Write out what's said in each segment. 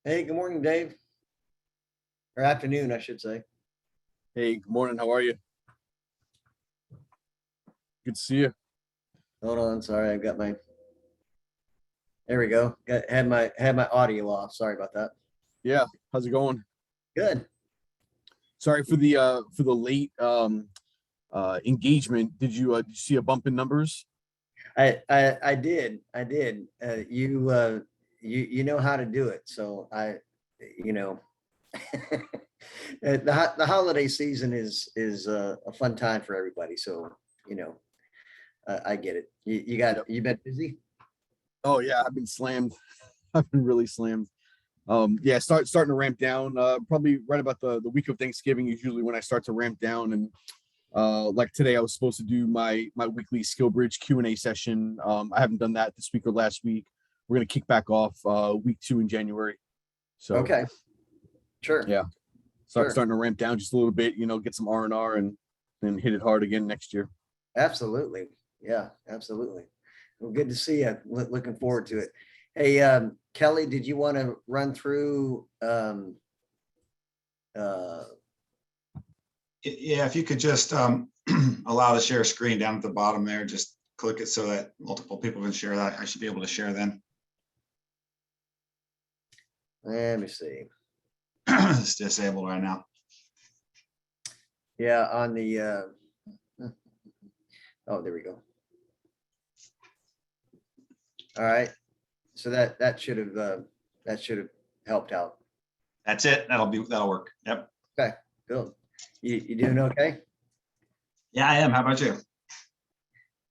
Hey, good morning, Dave. Or afternoon, I should say. Hey, good morning. How are you? Good to see you. Hold on, sorry, I've got my. There we go. Had my audio off. Sorry about that. Yeah, how's it going? Good. Sorry for the late engagement. Did you see a bump in numbers? I did. You know how to do it. So you know, the holiday season is a fun time for everybody. So you know, I get it. Yep. You been busy? Oh yeah, I've been slammed. I've been really slammed. Yeah, starting to ramp down. Probably right about the week of Thanksgiving is usually when I start to ramp down. And like today, I was supposed to do my weekly Skill Bridge Q&A session. I haven't done that this week or last week. We're gonna kick back off week 2 in January. So Okay, sure, yeah, sure. starting to ramp down just a little bit. Get some R and then hit it hard again next year. Absolutely. Yeah, absolutely. Well, good to see you. Looking forward to it. Hey, Kelly, did you want to run through uh, Yeah, if you could just allow the share screen down at the bottom there, just click it so that multiple people can share that. I should be able to share then. let me see. It's disabled right now. Yeah, on the oh, there we go. All right. So that should have helped out. That's it. That'll work. Yep. Okay, good. You doing okay? Yeah, I am. How about you?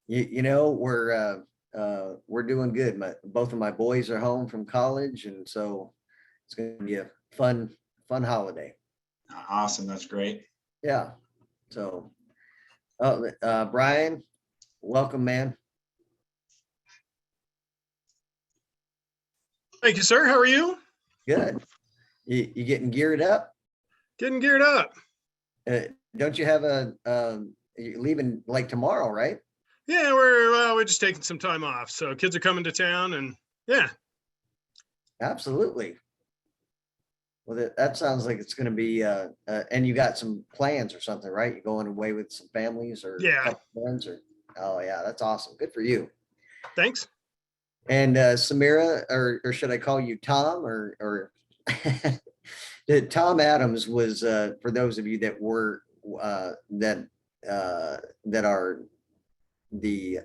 You know, we're doing good. Both of my boys are home from college, and so it's going to be a fun holiday. Awesome. That's great. Yeah. So, Brian, welcome, man. Thank you, sir. How are you? Good. You getting geared up? Getting geared up. Don't you have you're leaving like tomorrow, right? Yeah, we're just taking some time off. So kids are coming to town, and yeah. Absolutely. Well, that sounds like it's going to be, and you got some plans or something, right? You're going away with some families or Yeah. a couple friends or, oh yeah, that's awesome. Good for you. Thanks. And Samira, or should I call you Tom or Tom Adams was, for those of you that were, that are the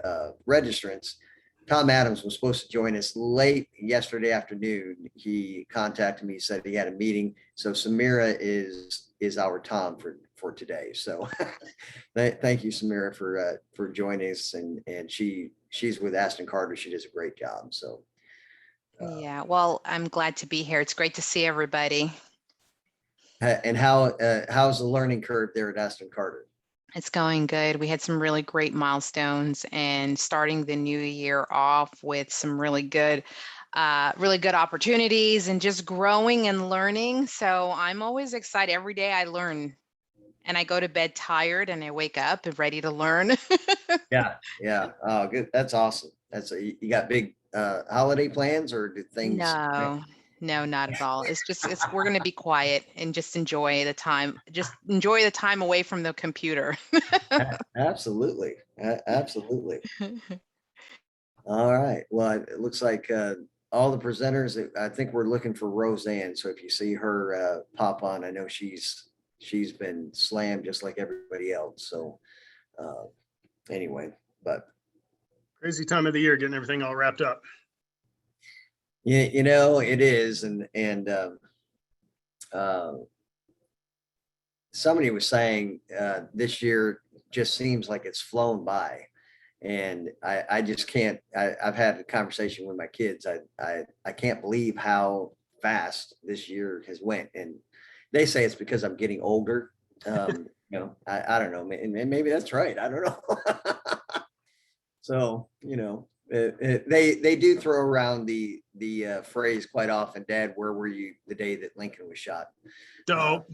registrants, Tom Adams was supposed to join us late yesterday afternoon. He contacted me, said he had a meeting. So Samira is our Tom for today. So thank you, Samira, for joining us. And she's with Aston Carter. She does a great job. So yeah, well, I'm glad to be here. It's great to see everybody. and how's the learning curve there at Aston Carter? It's going good. We had some really great milestones, and starting the new year off with some really good opportunities and just growing and learning. So I'm always excited. Every day I learn, and I go to bed tired and I wake up and ready to learn. Yeah. Oh, good. That's awesome. You got big holiday plans or do things? No, not at all. We're going to be quiet and just enjoy the time. Just enjoy the time away from the computer. Absolutely. Absolutely. All right. Well, it looks like all the presenters, I think we're looking for Rosanne. So if you see her pop on, I know she's been slammed just like everybody else. So anyway, but Crazy time of the year, getting everything all wrapped up. yeah, it is. And somebody was saying this year just seems like it's flown by. And I just can't, I've had a conversation with my kids. I can't believe how fast this year has went. And they say it's because I'm getting older. I don't know, and maybe that's right. I don't know. So, they do throw around the phrase quite often, Dad, where were you the day that Lincoln was shot? Dope.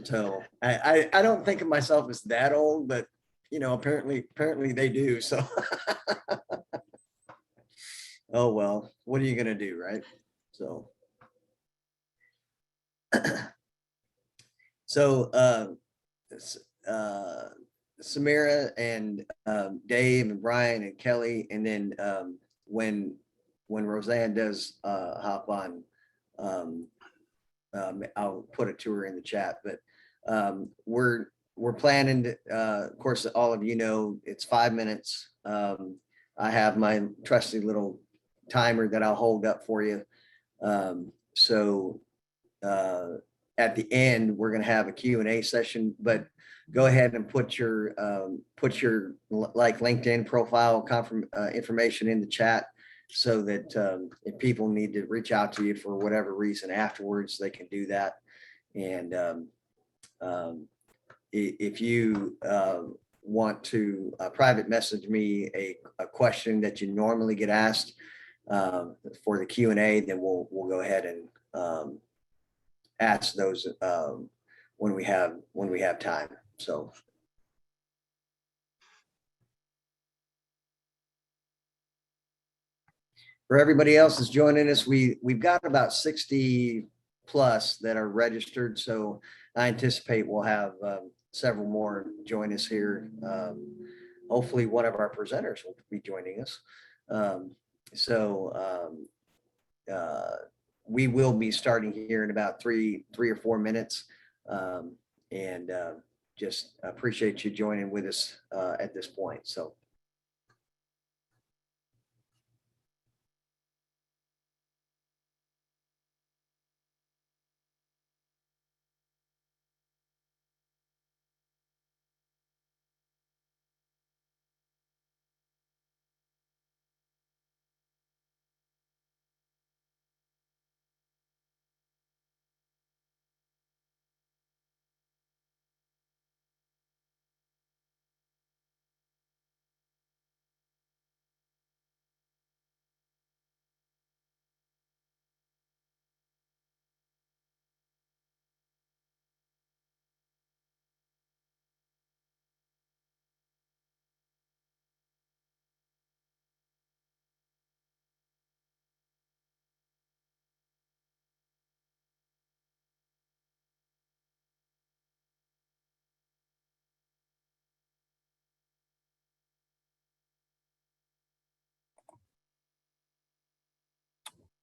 So I don't think of myself as that old, but apparently they do. So oh well, what are you gonna do, right? So So Samira and Dave and Brian and Kelly, and then when Rosanne does hop on, I'll put it to her in the chat. But we're planning to, of course, all of you know, it's 5 minutes. I have my trusty little timer that I'll hold up for you. So at the end, we're going to have a Q&A session, but go ahead and put your like LinkedIn profile information in the chat, so that if people need to reach out to you for whatever reason afterwards, they can do that. And if you want to private message me a question that you normally get asked for the Q&A, then we'll go ahead and ask those when we have time. So for everybody else that's joining us, we've got about 60 plus that are registered. So I anticipate we'll have several more join us here. Hopefully one of our presenters will be joining us. We will be starting here in about three or 4 minutes. Just appreciate you joining with us at this point. So.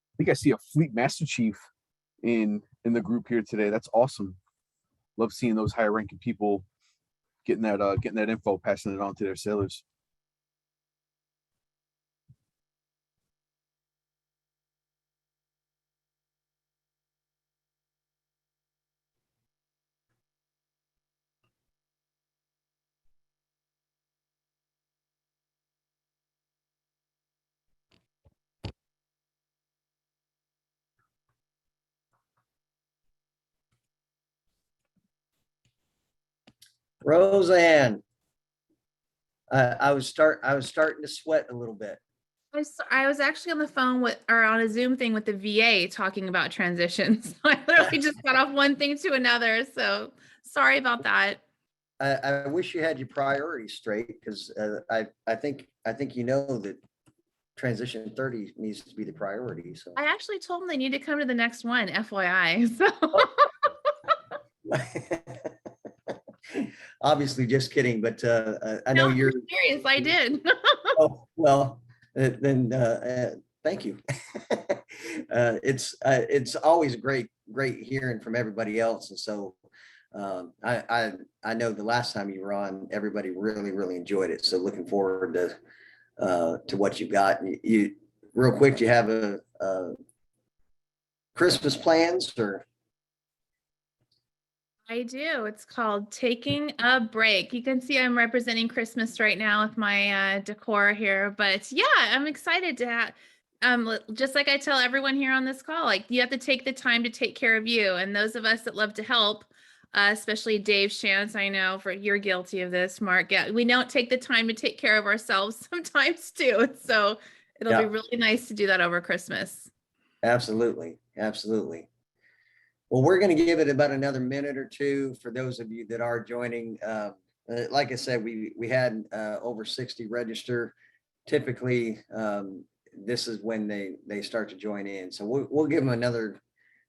I think I see a Fleet Master Chief in the group here today. That's awesome. Love seeing those higher ranking people getting that info, passing it on to their sailors. Rosanne, I was starting to sweat a little bit. I was actually on the phone on a Zoom thing with the VA talking about transitions. I literally just got off one thing to another. So sorry about that. I wish you had your priorities straight, because I think you know that transition 30 needs to be the priority. So I actually told them they need to come to the next one, FYI. So obviously just kidding, but I know you're serious. I did. Oh, well, then thank you. It's always great hearing from everybody else. And so I know the last time you were on, everybody really enjoyed it. So looking forward to what you've got. You real quick, do you have a Christmas plans or? I do. It's called Taking a Break. You can see I'm representing Christmas right now with my decor here, but yeah, I'm excited to have, just like I tell everyone here on this call, like you have to take the time to take care of you. And those of us that love to help, especially Dave Schantz, I know you're guilty of this, Mark. Yeah, we don't take the time to take care of ourselves sometimes too. So it'll be really nice to do that over Christmas. Absolutely. Well, we're going to give it about another minute or two for those of you that are joining. Like I said, we had over 60 register. Typically, this is when they start to join in. So we'll give them another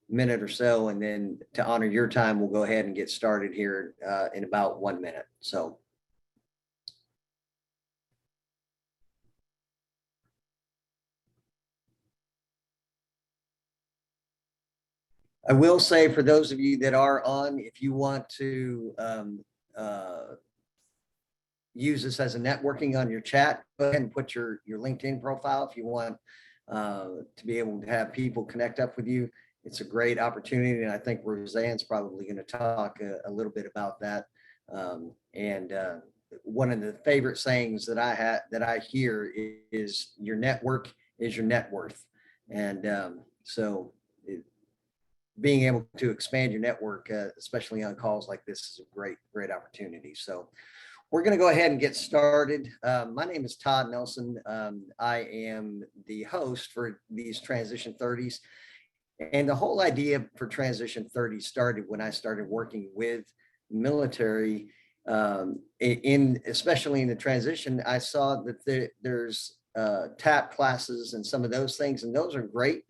minute or so, and then to honor your time, we'll go ahead and get started here in about 1 minute. So. I will say for those of you that are on, if you want to use this as a networking on your chat, go ahead and put your LinkedIn profile if you want to be able to have people connect up with you. It's a great opportunity, and I think Rosanne's probably going to talk a little bit about that. One of the favorite sayings that I hear is your network is your net worth, and being able to expand your network, especially on calls like this, is a great opportunity. So we're going to go ahead and get started. My name is Todd Nelson. I am the host for these Transition 30s. And the whole idea for Transition 30 started when I started working with military, especially in the transition. I saw that there's TAP classes and some of those things, and those are great.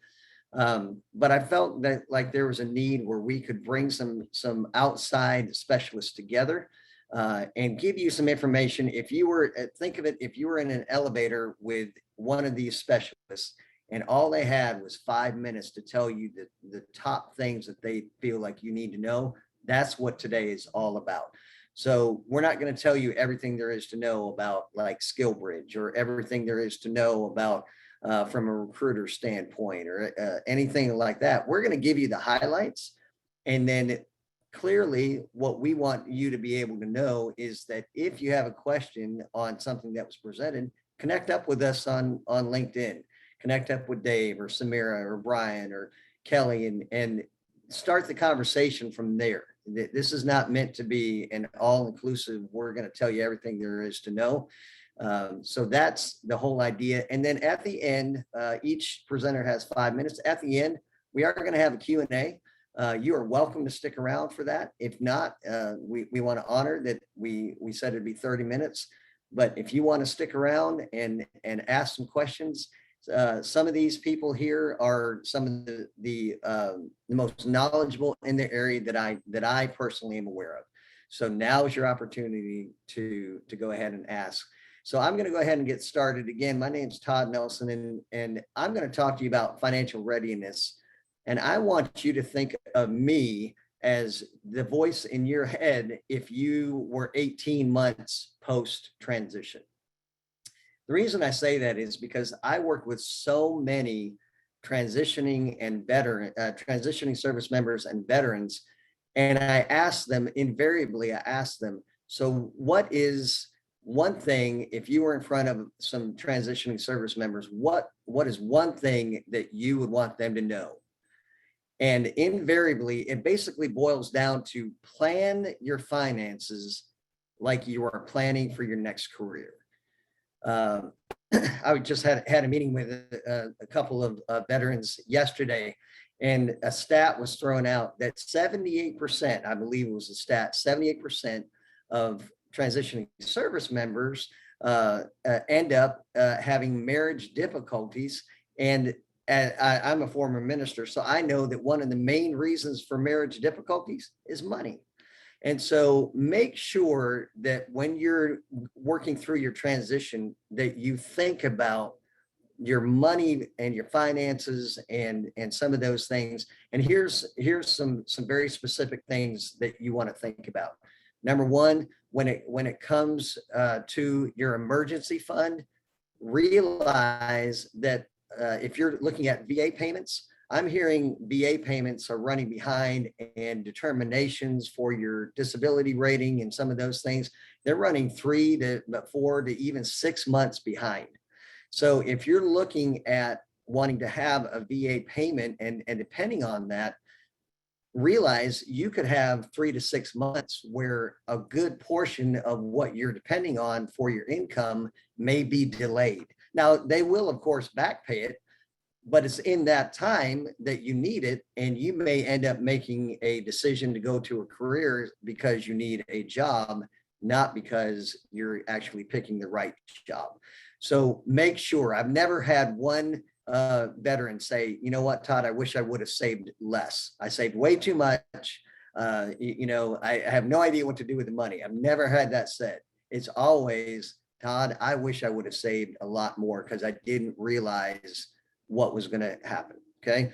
But I felt that like there was a need where we could bring some outside specialists together and give you some information. If you were, think of it, if you were in an elevator with one of these specialists and all they had was 5 minutes to tell you the top things that they feel like you need to know, that's what today is all about. So we're not going to tell you everything there is to know about like SkillBridge or everything there is to know about from a recruiter standpoint or anything like that. We're going to give you the highlights. And then clearly what we want you to be able to know is that if you have a question on something that was presented, connect up with us on LinkedIn, connect up with Dave or Samira or Brian or Kelly and start the conversation from there. This is not meant to be an all-inclusive, we're going to tell you everything there is to know. So that's the whole idea. And then at the end, each presenter has 5 minutes. At the end, we are going to have a Q&A. You are welcome to stick around for that. If not, we want to honor that we said it'd be 30 minutes. But if you want to stick around and ask some questions, some of these people here are some of the most knowledgeable in the area that I personally am aware of. So now is your opportunity to go ahead and ask. So I'm going to go ahead and get started. Again, my name is Todd Nelson, and I'm going to talk to you about financial readiness. And I want you to think of me as the voice in your head if you were 18 months post-transition. The reason I say that is because I work with so many transitioning service members and veterans, and I ask them, so what is one thing, if you were in front of some transitioning service members, what is one thing that you would want them to know? And invariably, it basically boils down to plan your finances like you are planning for your next career. I just had a meeting with a couple of veterans yesterday, and a stat was thrown out that 78%, I believe it was a stat, 78% of transitioning service members end up having marriage difficulties. And I'm a former minister, so I know that one of the main reasons for marriage difficulties is money. And so make sure that when you're working through your transition, that you think about your money and your finances and some of those things. And here's some very specific things that you want to think about. Number one, when it comes to your emergency fund, realize that if you're looking at VA payments, I'm hearing VA payments are running behind, and determinations for your disability rating and some of those things, they're running 3 to 4 to even 6 months behind. So if you're looking at wanting to have a VA payment and depending on that, realize you could have 3 to 6 months where a good portion of what you're depending on for your income may be delayed. Now, they will, of course, back pay it, but it's in that time that you need it, and you may end up making a decision to go to a career because you need a job, not because you're actually picking the right job. So make sure, I've never had one veterans say, you know what, Todd, I wish I would have saved less. I saved way too much. I have no idea what to do with the money. I've never had that said. It's always, Todd, I wish I would have saved a lot more because I didn't realize what was going to happen. Okay.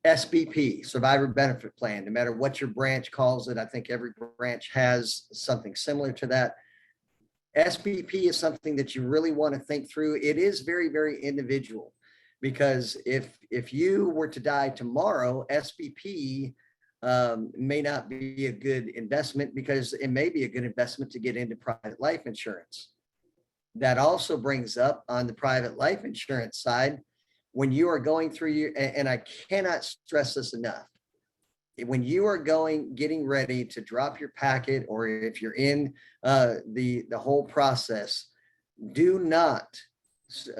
SBP, Survivor Benefit Plan, no matter what your branch calls it, I think every branch has something similar to that. SBP is something that you really want to think through. It is very, very individual, because if you were to die tomorrow, SBP may not be a good investment, because it may be a good investment to get into private life insurance. That also brings up on the private life insurance side, when you are going through your, and I cannot stress this enough, when you are getting ready to drop your packet, or if you're in the whole process, do not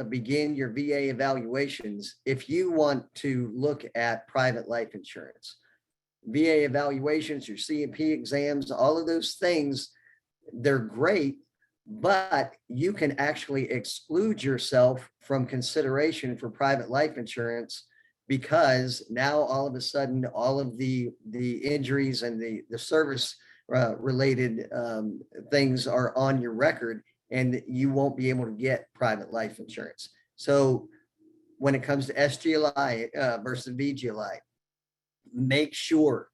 begin your VA evaluations if you want to look at private life insurance. VA evaluations, your C&P exams, all of those things, they're great, but you can actually exclude yourself from consideration for private life insurance, because now all of a sudden, all of the injuries and the service related things are on your record, and you won't be able to get private life insurance. So when it comes to SGLI versus VGLI, make sure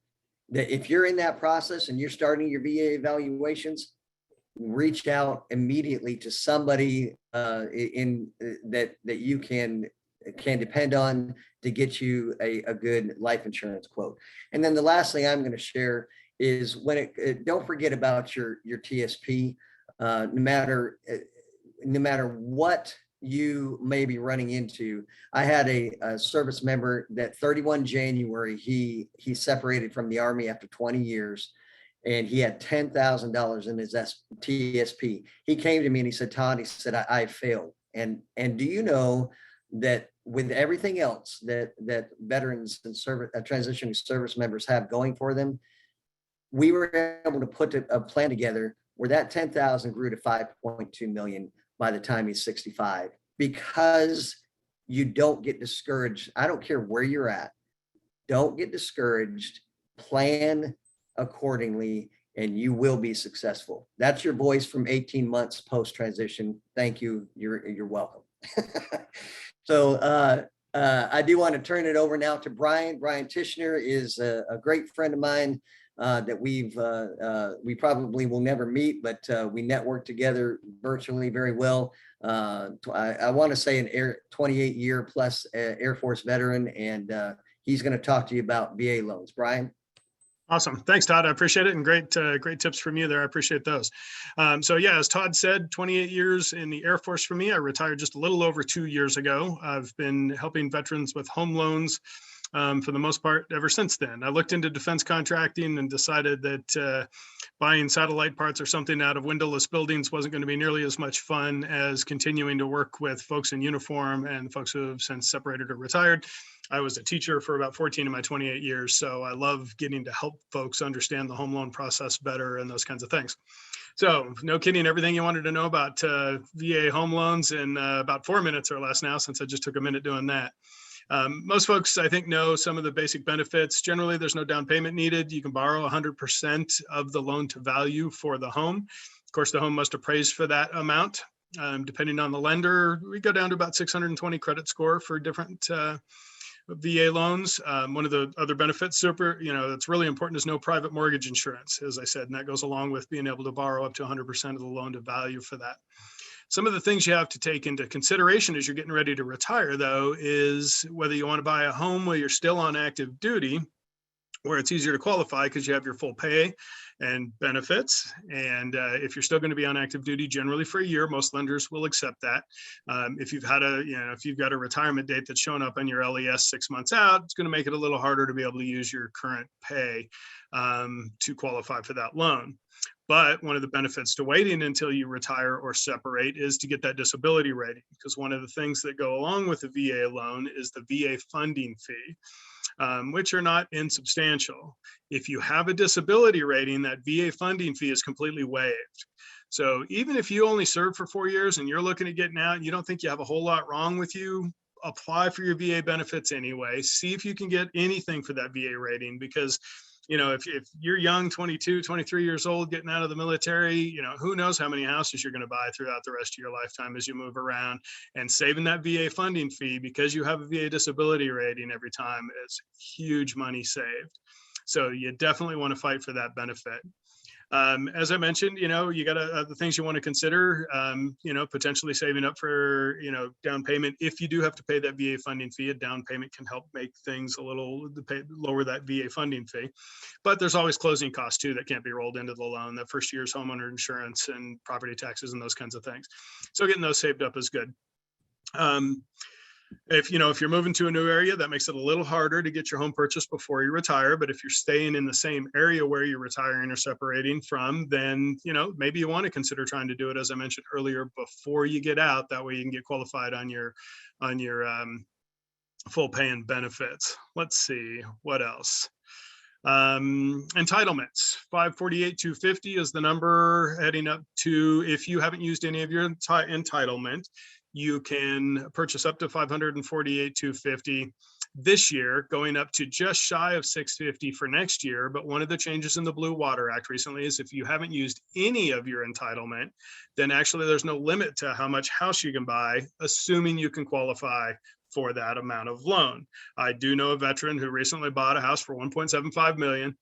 that if you're in that process and you're starting your VA evaluations, reach out immediately to somebody that you can depend on to get you a good life insurance quote. And then the last thing I'm going to share is don't forget about your TSP. No matter what you may be running into. I had a service member that 31 January, he separated from the Army after 20 years, and he had $10,000 in his TSP. He came to me and he said, Todd, he said, I failed. And do you know that with everything else that veterans and transitioning service members have going for them, we were able to put a plan together where that 10,000 grew to 5.2 million by the time he's 65, because you don't get discouraged. I don't care where you're at. Don't get discouraged. Plan accordingly, and you will be successful. That's your voice from 18 months post-transition. Thank you. You're welcome. So I do want to turn it over now to Brian. Brian Tichenor is a great friend of mine that we probably will never meet, but we network together virtually very well. I want to say an 28-year plus Air Force veteran, and he's going to talk to you about VA loans. Brian. Awesome. Thanks, Todd. I appreciate it. And great tips from you there. I appreciate those. So yeah, as Todd said, 28 years in the Air Force for me. I retired just a little over 2 years ago. I've been helping veterans with home loans for the most part ever since then. I looked into defense contracting and decided that buying satellite parts or something out of windowless buildings wasn't going to be nearly as much fun as continuing to work with folks in uniform and folks who have since separated or retired. I was a teacher for about 14 of my 28 years, so I love getting to help folks understand the home loan process better and those kinds of things. So no kidding, everything you wanted to know about VA home loans in about 4 minutes or less now, since I just took a minute doing that. Most folks, I think, know some of the basic benefits. Generally, there's no down payment needed. You can borrow 100% of the loan to value for the home. Of course, the home must appraise for that amount. Depending on the lender, we go down to about 620 credit score for different VA loans. One of the other benefits, that's really important, is no private mortgage insurance, as I said, and that goes along with being able to borrow up to 100% of the loan to value for that. Some of the things you have to take into consideration as you're getting ready to retire, though, is whether you want to buy a home while you're still on active duty, where it's easier to qualify because you have your full pay and benefits. And if you're still going to be on active duty, generally for a year, most lenders will accept that. If you've got a retirement date that's shown up on your LES 6 months out, it's going to make it a little harder to be able to use your current pay to qualify for that loan. But one of the benefits to waiting until you retire or separate is to get that disability rating, because one of the things that go along with the VA loan is the VA funding fee, which are not insubstantial. If you have a disability rating, that VA funding fee is completely waived. So even if you only served for 4 years and you're looking at getting out and you don't think you have a whole lot wrong with you, apply for your VA benefits anyway. See if you can get anything for that VA rating, because if you're young, 22, 23 years old, getting out of the military, who knows how many houses you're going to buy throughout the rest of your lifetime as you move around. And saving that VA funding fee because you have a VA disability rating every time is huge money saved. So you definitely want to fight for that benefit. As I mentioned, you got the things you want to consider, potentially saving up for, down payment. If you do have to pay that VA funding fee, a down payment can help make things a little, lower that VA funding fee. But there's always closing costs too that can't be rolled into the loan, that first year's homeowner insurance and property taxes and those kinds of things. So getting those saved up is good. If you're moving to a new area, that makes it a little harder to get your home purchased before you retire. But if you're staying in the same area where you're retiring or separating from, then, maybe you want to consider trying to do it, as I mentioned earlier, before you get out. That way you can get qualified on your full pay and benefits. Let's see, what else? Entitlements, 548,250 is the number heading up to, if you haven't used any of your entitlement, you can purchase up to 548,250 this year, going up to just shy of 650 for next year. But one of the changes in the Blue Water Act recently is if you haven't used any of your entitlement, then actually there's no limit to how much house you can buy, assuming you can qualify for that amount of loan. I do know a veteran who recently bought a house for 1.75 million,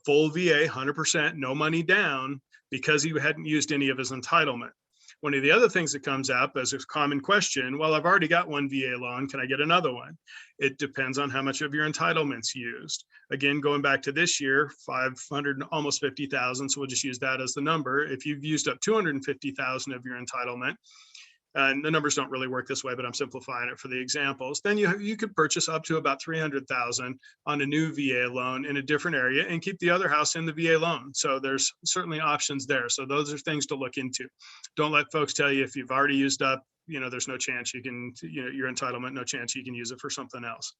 full VA, 100%, no money down, because he hadn't used any of his entitlement. One of the other things that comes up as a common question, well, I've already got one VA loan, can I get another one? It depends on how much of your entitlements used. Again, going back to this year, 500, almost 50,000. So we'll just use that as the number. If you've used up 250,000 of your entitlement, and the numbers don't really work this way, but I'm simplifying it for the examples, then you could purchase up to about 300,000 on a new VA loan in a different area and keep the other house in the VA loan. So there's certainly options there. So those are things to look into. Don't let folks tell you if you've already used up, there's no chance you can, your entitlement, no chance you can use it for something else.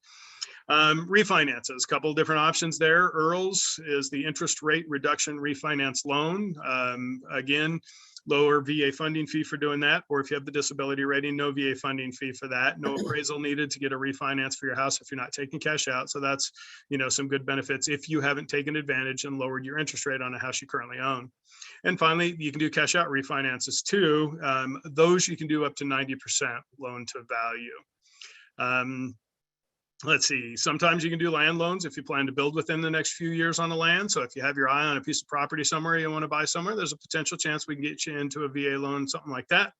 Refinances, a couple of different options there. EARLS is the interest rate reduction refinance loan. Again, lower VA funding fee for doing that, or if you have the disability rating, no VA funding fee for that, no appraisal needed to get a refinance for your house if you're not taking cash out. So that's, some good benefits if you haven't taken advantage and lowered your interest rate on a house you currently own. And finally, you can do cash out refinances too. Those you can do up to 90% loan to value. Let's see, sometimes you can do land loans if you plan to build within the next few years on the land. So if you have your eye on a piece of property somewhere you want to buy somewhere, there's a potential chance we can get you into a VA loan, something like that.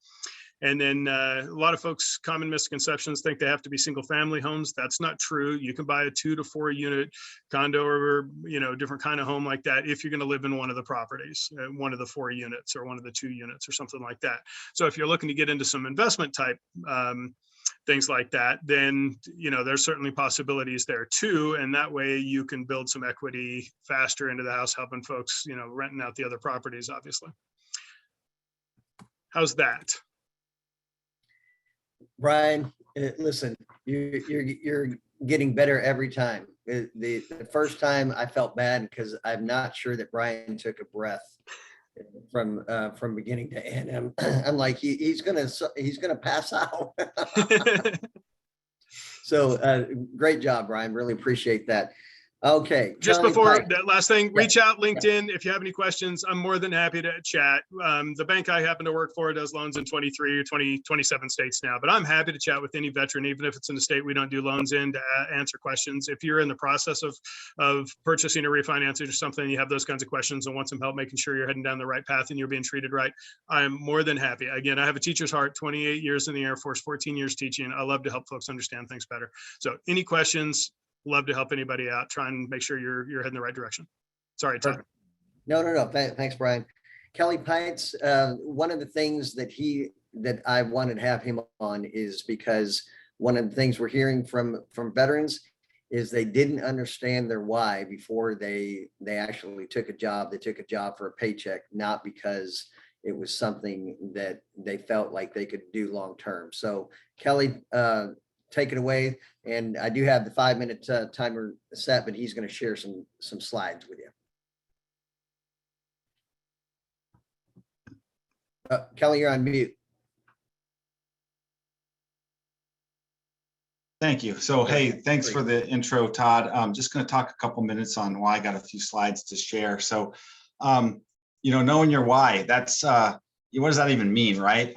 And then a lot of folks, common misconceptions, think they have to be single family homes. That's not true. You can buy a 2 to 4 unit condo or, different kind of home like that if you're going to live in one of the properties, one of the 4 units or one of the 2 units or something like that. So if you're looking to get into some investment type things like that, then, there's certainly possibilities there too. And that way you can build some equity faster into the house, helping folks, renting out the other properties, obviously. How's that? Brian, listen, you're getting better every time. The first time I felt bad because I'm not sure that Brian took a breath from beginning to end. I'm like, he's gonna pass out. So great job, Brian. Really appreciate that. Okay. Just Kelly before Peitz. that last thing, Yeah. reach out LinkedIn if you have any questions. I'm more than happy to chat. The bank I happen to work for does loans in 23 or 27 states now, but I'm happy to chat with any veteran, even if it's in a state we don't do loans in, to answer questions. If you're in the process of purchasing or refinancing or something, you have those kinds of questions and want some help making sure you're heading down the right path and you're being treated right, I'm more than happy. Again, I have a teacher's heart, 28 years in the Air Force, 14 years teaching. I love to help folks understand things better. So any questions, love to help anybody out, try and make sure you're heading the right direction. Sorry, Todd. No. Thanks, Brian. Kelly Peitz, one of the things that I wanted to have him on is because one of the things we're hearing from veterans is they didn't understand their why before they actually took a job. They took a job for a paycheck, not because it was something that they felt like they could do long-term. So Kelly, take it away. And I do have the 5-minute timer set, but he's going to share some slides with you. Kelly, you're on mute. Thank you. So, hey, thanks for the intro, Todd. I'm just going to talk a couple minutes on why. I got a few slides to share. So, knowing your why, that's, what does that even mean, right?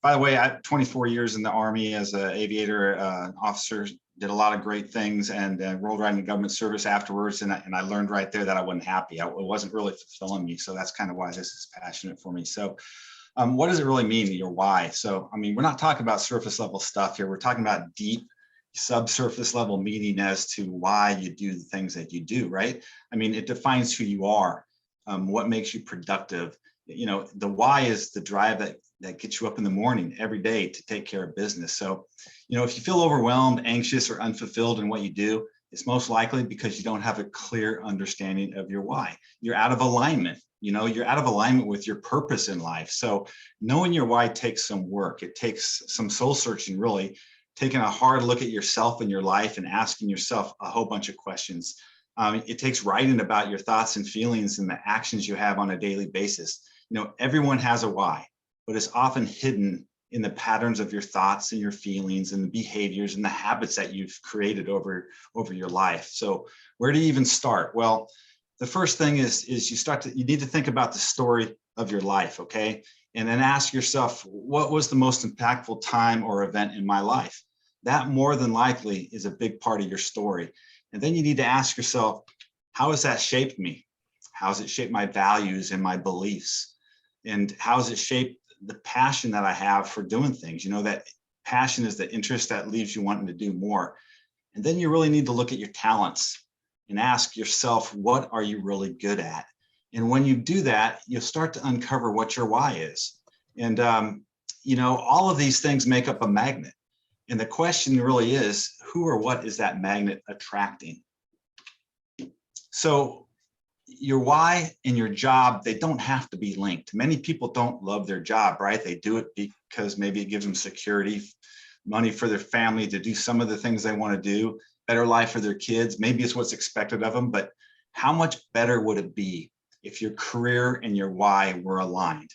By the way, I had 24 years in the Army as an aviator officer, did a lot of great things, and rolled right into government service afterwards. And I learned right there that I wasn't happy. It wasn't really fulfilling me. So that's kind of why this is passionate for me. So what does it really mean, your why? So, I mean, we're not talking about surface level stuff here. We're talking about deep subsurface level meaning as to why you do the things that you do, right? I mean, it defines who you are, what makes you productive. The why is the drive that gets you up in the morning every day to take care of business. So, if you feel overwhelmed, anxious, or unfulfilled in what you do, it's most likely because you don't have a clear understanding of your why. You're out of alignment. You're out of alignment with your purpose in life. So knowing your why takes some work. It takes some soul searching, really, taking a hard look at yourself and your life and asking yourself a whole bunch of questions. It takes writing about your thoughts and feelings and the actions you have on a daily basis. Everyone has a why, but it's often hidden in the patterns of your thoughts and your feelings and the behaviors and the habits that you've created over your life. So where do you even start? Well, the first thing is you need to think about the story of your life, okay? And then ask yourself, what was the most impactful time or event in my life? That more than likely is a big part of your story. And then you need to ask yourself, how has that shaped me? How has it shaped my values and my beliefs? And how has it shaped the passion that I have for doing things? That passion is the interest that leaves you wanting to do more. And then you really need to look at your talents and ask yourself, what are you really good at? And when you do that, you'll start to uncover what your why is. And, all of these things make up a magnet. And the question really is, who or what is that magnet attracting? So your why and your job, they don't have to be linked. Many people don't love their job, right? They do it because maybe it gives them security, money for their family to do some of the things they want to do, better life for their kids. Maybe it's what's expected of them, but how much better would it be if your career and your why were aligned?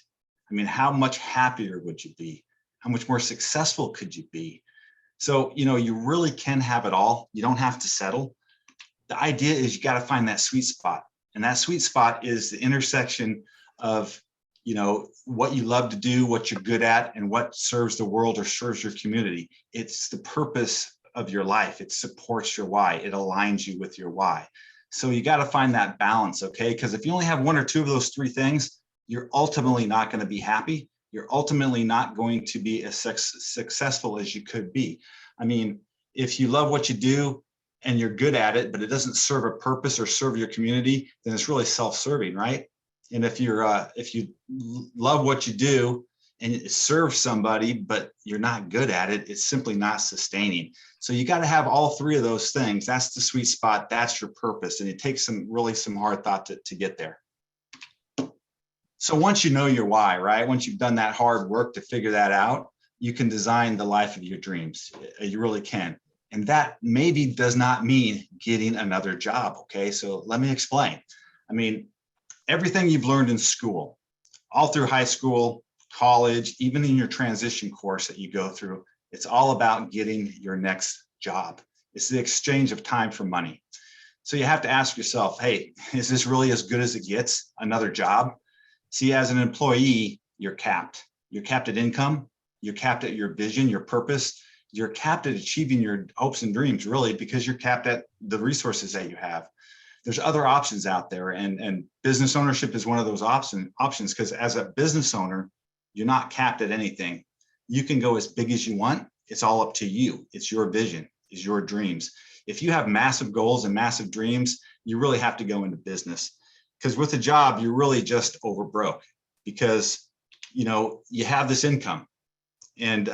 I mean, how much happier would you be? How much more successful could you be? So, you really can have it all. You don't have to settle. The idea is you got to find that sweet spot. And that sweet spot is the intersection of, what you love to do, what you're good at, and what serves the world or serves your community. It's the purpose of your life. It supports your why. It aligns you with your why. So you got to find that balance, okay? Because if you only have one or two of those three things, you're ultimately not going to be happy. You're ultimately not going to be as successful as you could be. I mean, if you love what you do and you're good at it, but it doesn't serve a purpose or serve your community, then it's really self-serving, right? And if you love what you do and it serves somebody, but you're not good at it, it's simply not sustaining. So you got to have all three of those things. That's the sweet spot. That's your purpose. And it takes some hard thought to get there. So once you know your why, right? Once you've done that hard work to figure that out, you can design the life of your dreams. You really can. And that maybe does not mean getting another job. Okay. So let me explain. I mean, everything you've learned in school, all through high school, college, even in your transition course that you go through, it's all about getting your next job. It's the exchange of time for money. So you have to ask yourself, hey, is this really as good as it gets? Another job? See, as an employee, you're capped. You're capped at income. You're capped at your vision, your purpose. You're capped at achieving your hopes and dreams, really, because you're capped at the resources that you have. There's other options out there, and business ownership is one of those options, because as a business owner, you're not capped at anything. You can go as big as you want. It's all up to you. It's your vision, it's your dreams. If you have massive goals and massive dreams, you really have to go into business. Because with a job, you're really just over broke, because you have this income, and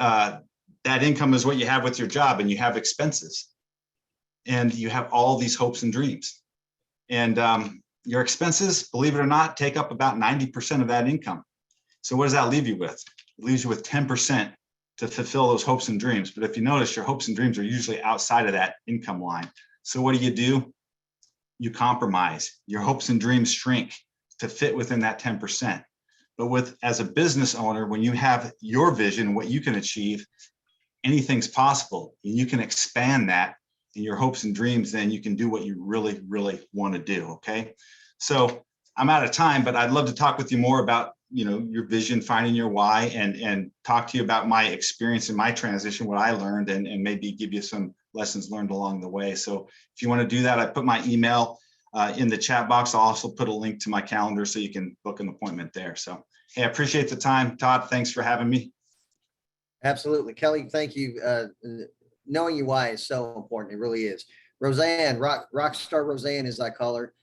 that income is what you have with your job, and you have expenses, and you have all these hopes and dreams, and your expenses, believe it or not, take up about 90% of that income. So what does that leave you with? It leaves you with 10% to fulfill those hopes and dreams. But if you notice, your hopes and dreams are usually outside of that income line. So what do? You compromise. Your hopes and dreams shrink to fit within that 10%. But as a business owner, when you have your vision, what you can achieve, anything's possible. You can expand that in your hopes and dreams, then you can do what you really, really want to do. Okay. So I'm out of time, but I'd love to talk with you more about, your vision, finding your why, and talk to you about my experience in my transition, what I learned, and maybe give you some lessons learned along the way. So if you want to do that, I put my email in the chat box. I'll also put a link to my calendar so you can book an appointment there. So, hey, I appreciate the time. Todd, thanks for having me. Absolutely. Kelly, thank you. Knowing your why is so important. It really is. Rosanne, Rockstar Rosanne, as I call her,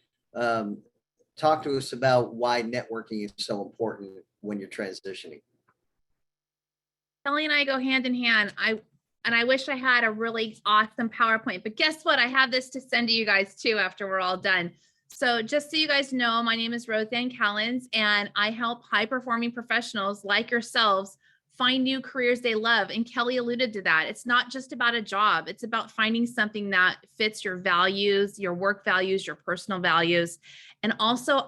talk to us about why networking is so important when you're transitioning. Kelly and I go hand in hand. I wish I had a really awesome PowerPoint, but guess what? I have this to send to you guys too after we're all done. So just so you guys know, my name is Rosanne Callens, and I help high-performing professionals like yourselves find new careers they love. And Kelly alluded to that. It's not just about a job. It's about finding something that fits your values, your work values, your personal values. And also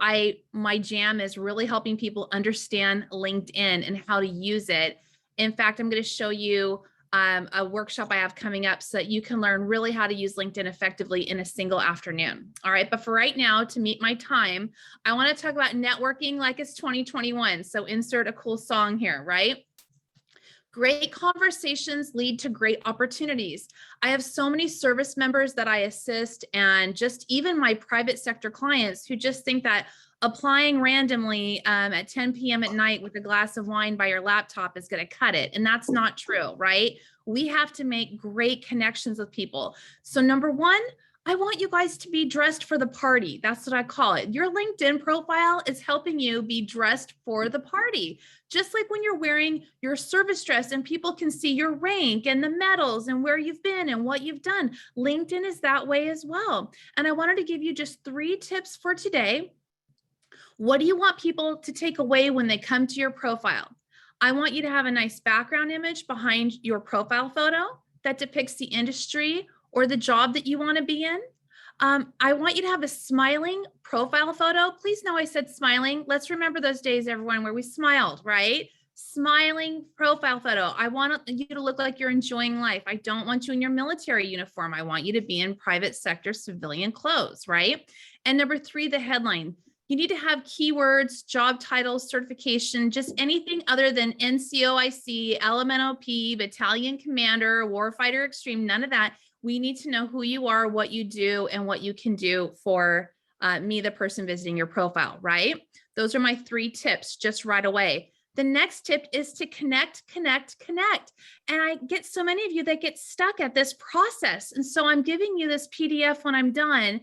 my jam is really helping people understand LinkedIn and how to use it. In fact, I'm going to show you a workshop I have coming up so that you can learn really how to use LinkedIn effectively in a single afternoon. All right. But for right now, to meet my time, I want to talk about networking like it's 2021. So insert a cool song here, right? Great conversations lead to great opportunities. I have so many service members that I assist, and just even my private sector clients who just think that applying randomly at 10 p.m. at night with a glass of wine by your laptop is going to cut it. And that's not true, right? We have to make great connections with people. So number one, I want you guys to be dressed for the party. That's what I call it. Your LinkedIn profile is helping you be dressed for the party. Just like when you're wearing your service dress and people can see your rank and the medals and where you've been and what you've done. LinkedIn is that way as well. And I wanted to give you just 3 tips for today. What do you want people to take away when they come to your profile? I want you to have a nice background image behind your profile photo that depicts the industry or the job that you want to be in. I want you to have a smiling profile photo. Please know I said smiling. Let's remember those days, everyone, where we smiled, right? Smiling profile photo. I want you to look like you're enjoying life. I don't want you in your military uniform. I want you to be in private sector civilian clothes, right? And number 3, the headline. You need to have keywords, job titles, certification, just anything other than NCOIC, LMNOP, battalion commander, warfighter extreme, none of that. We need to know who you are, what you do, and what you can do for me, the person visiting your profile, right? Those are my 3 tips just right away. The next tip is to connect. And I get so many of you that get stuck at this process. And so I'm giving you this PDF when I'm done,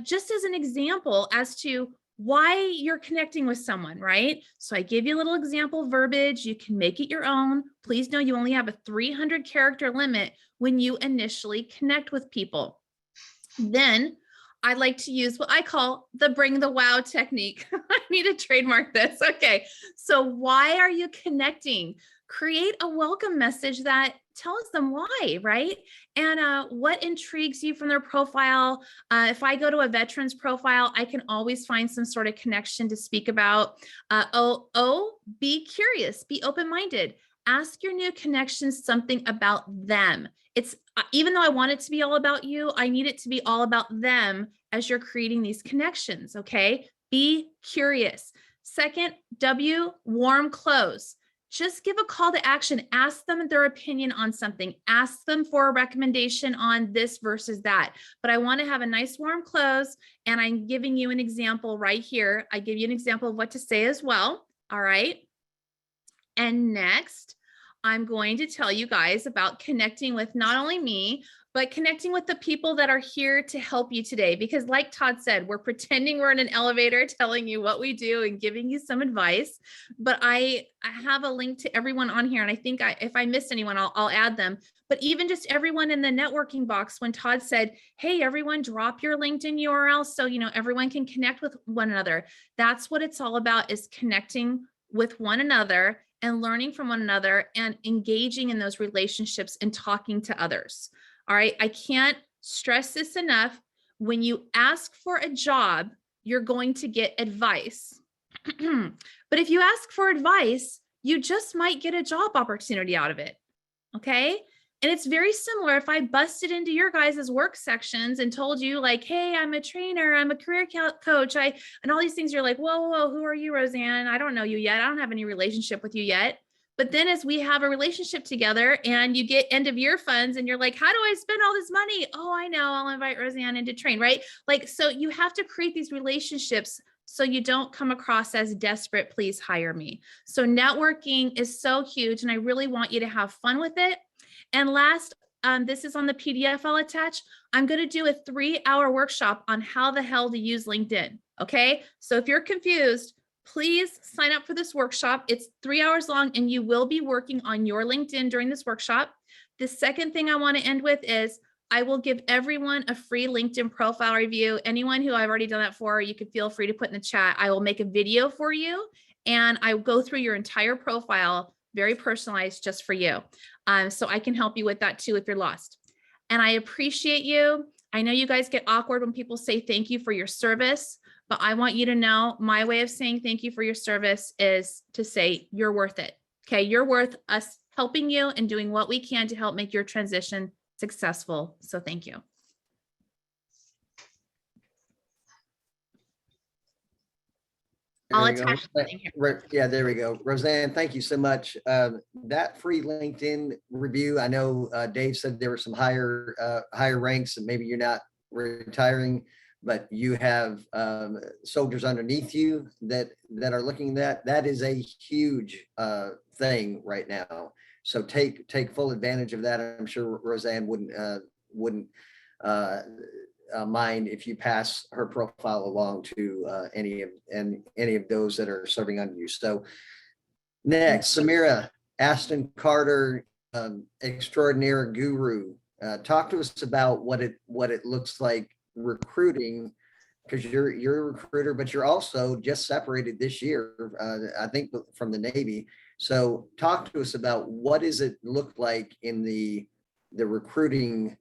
just as an example as to why you're connecting with someone, right? So I give you a little example verbiage. You can make it your own. Please know you only have a 300 character limit when you initially connect with people. Then I like to use what I call the bring the wow technique. I need to trademark this. Okay. So why are you connecting? Create a welcome message that tells them why, right? And what intrigues you from their profile. If I go to a veteran's profile, I can always find some sort of connection to speak about. Be curious, be open-minded. Ask your new connections something about them. It's even though I want it to be all about you, I need it to be all about them as you're creating these connections, okay? Be curious. Second, warm close. Just give a call to action. Ask them their opinion on something. Ask them for a recommendation on this versus that. But I want to have a nice warm close, and I'm giving you an example right here. I give you an example of what to say as well. All right. And next, I'm going to tell you guys about connecting with not only me, but connecting with the people that are here to help you today. Because like Todd said, we're pretending we're in an elevator telling you what we do and giving you some advice. But I have a link to everyone on here. And I think if I missed anyone, I'll add them. But even just everyone in the networking box, when Todd said, hey, everyone, drop your LinkedIn URL so everyone can connect with one another. That's what it's all about, is connecting with one another and learning from one another and engaging in those relationships and talking to others. All right. I can't stress this enough. When you ask for a job, you're going to get advice. But if you ask for advice, you just might get a job opportunity out of it. Okay. And it's very similar. If I busted into your guys' work sections and told you like, hey, I'm a trainer, I'm a career coach, and all these things, you're like, whoa, who are you, Rosanne? I don't know you yet. I don't have any relationship with you yet. But then as we have a relationship together and you get end of year funds and you're like, how do I spend all this money? Oh, I know, I'll invite Rosanne in to train, right? Like, so you have to create these relationships so you don't come across as desperate, please hire me. So networking is so huge, and I really want you to have fun with it. And last, this is on the PDF I'll attach. I'm going to do a 3-hour workshop on how the hell to use LinkedIn. Okay. So if you're confused, please sign up for this workshop. It's 3 hours long, and you will be working on your LinkedIn during this workshop. The second thing I want to end with is I will give everyone a free LinkedIn profile review. Anyone who I've already done that for, you can feel free to put in the chat. I will make a video for you, and I will go through your entire profile, very personalized just for you. So I can help you with that too if you're lost. And I appreciate you. I know you guys get awkward when people say thank you for your service, but I want you to know my way of saying thank you for your service is to say you're worth it. Okay, you're worth us helping you and doing what we can to help make your transition successful. So thank you. I'll attach something here. Yeah, there we go. Rosanne, thank you so much. That free LinkedIn review, I know Dave said there were some higher ranks, and maybe you're not retiring, but you have soldiers underneath you that are looking at that. That is a huge thing right now. So take full advantage of that. I'm sure Rosanne wouldn't mind if you pass her profile along to any of those that are serving under you. So next, Samira, Aston Carter, extraordinaire guru. Talk to us about what it looks like recruiting, because you're a recruiter, but you're also just separated this year, I think, from the Navy. So talk to us about what does it look like in the recruiting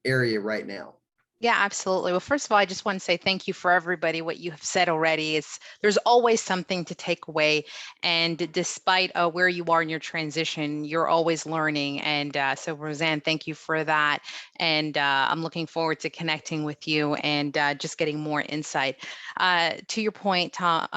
area right now? Yeah, absolutely. Well, first of all, I just want to say thank you for everybody. What you have said already is there's always something to take away. And despite where you are in your transition, you're always learning. And so Rosanne, thank you for that. And I'm looking forward to connecting with you and just getting more insight. To your point, Tom,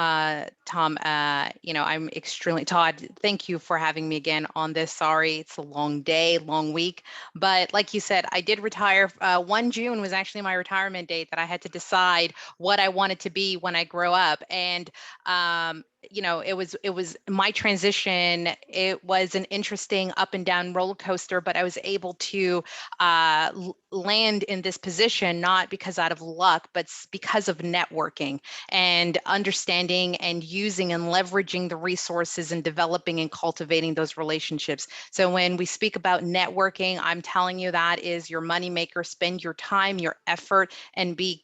I'm extremely, Todd, thank you for having me again on this. Sorry, it's a long day, long week. But like you said, I did retire. 1 June was actually my retirement date that I had to decide what I wanted to be when I grow up. And it was my transition. It was an interesting up and down roller coaster, but I was able to land in this position, not because out of luck, but because of networking and understanding and using and leveraging the resources and developing and cultivating those relationships. So when we speak about networking, I'm telling you that is your moneymaker. Spend your time, your effort, and be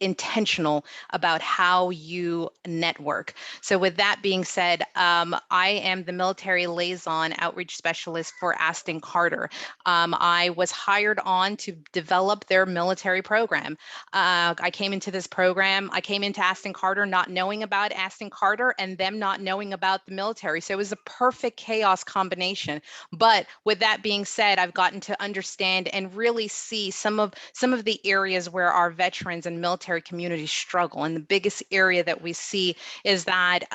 intentional about how you network. So with that being said, I am the military liaison outreach specialist for Aston Carter. I was hired on to develop their military program. I came into this program, I came into Aston Carter not knowing about Aston Carter and them not knowing about the military. So it was a perfect chaos combination. But with that being said, I've gotten to understand and really see some of the areas where our veterans and military communities struggle. And the biggest area that we see is that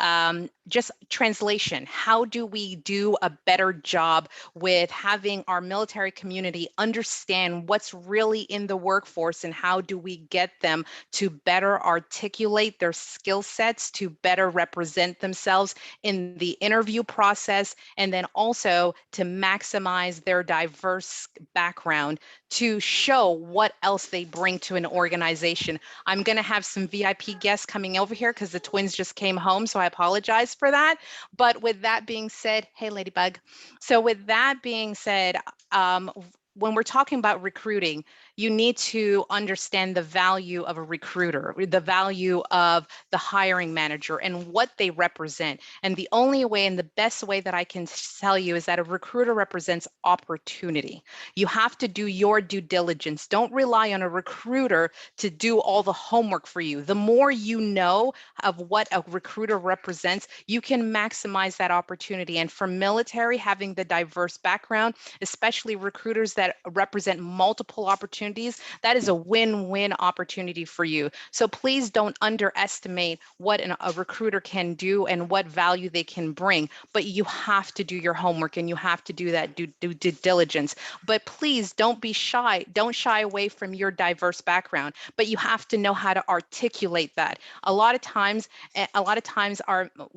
just translation. How do we do a better job with having our military community understand what's really in the workforce, and how do we get them to better articulate their skill sets, to better represent themselves in the interview process, and then also to maximize their diverse background to show what else they bring to an organization. I'm going to have some VIP guests coming over here because the twins just came home, so I apologize for that. But with that being said, hey, Ladybug. So with that being said, when we're talking about recruiting, You need to understand the value of a recruiter, the value of the hiring manager and what they represent. And the only way and the best way that I can tell you is that a recruiter represents opportunity. You have to do your due diligence. Don't rely on a recruiter to do all the homework for you. The more you know of what a recruiter represents, you can maximize that opportunity. And for military, having the diverse background, especially recruiters that represent multiple opportunities, that is a win-win opportunity for you. So please don't underestimate what a recruiter can do and what value they can bring, but you have to do your homework and you have to do that due diligence. But please don't be shy. Don't shy away from your diverse background, but you have to know how to articulate that. A lot of times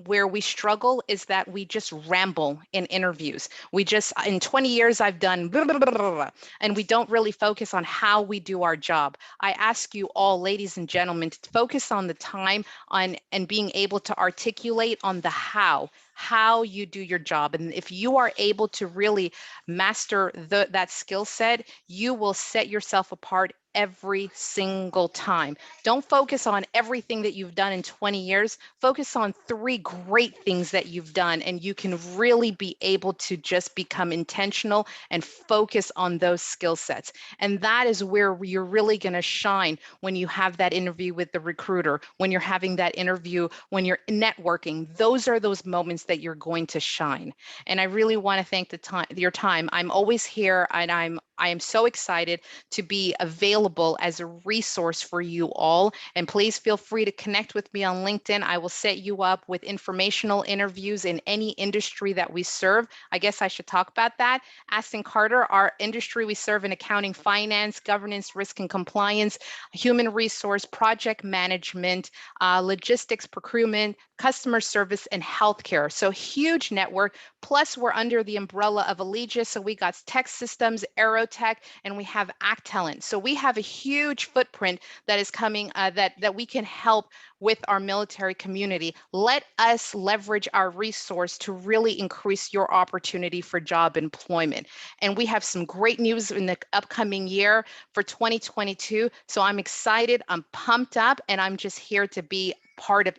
where we struggle is that we just ramble in interviews. We just, in 20 years, I've done blah, blah, blah, blah, blah, and we don't really focus on how we do our job. I ask you all, ladies and gentlemen, to focus on the time and being able to articulate on the how you do your job. And if you are able to really master that skill set, you will set yourself apart every single time. Don't focus on everything that you've done in 20 years. Focus on 3 great things that you've done, and you can really be able to just become intentional and focus on those skill sets. And that is where you're really going to shine when you have that interview with the recruiter, when you're having that interview, when you're networking. Those are those moments that you're going to shine. And I really want to thank your time. I'm always here, and I am so excited to be available as a resource for you all. And please feel free to connect with me on LinkedIn. I will set you up with informational interviews in any industry that we serve. I guess I should talk about that. Aston Carter, our industry we serve in accounting, finance, governance, risk and compliance, human resource, project management, logistics, procurement, customer service, and healthcare. So huge network. Plus, we're under the umbrella of Allegis. So we got tech systems, Aerotech, and we have Act Talent. So we have a huge footprint that is coming that we can help with our military community. Let us leverage our resource to really increase your opportunity for job employment. And we have some great news in the upcoming year for 2022. So I'm excited, I'm pumped up, and I'm just here to be part of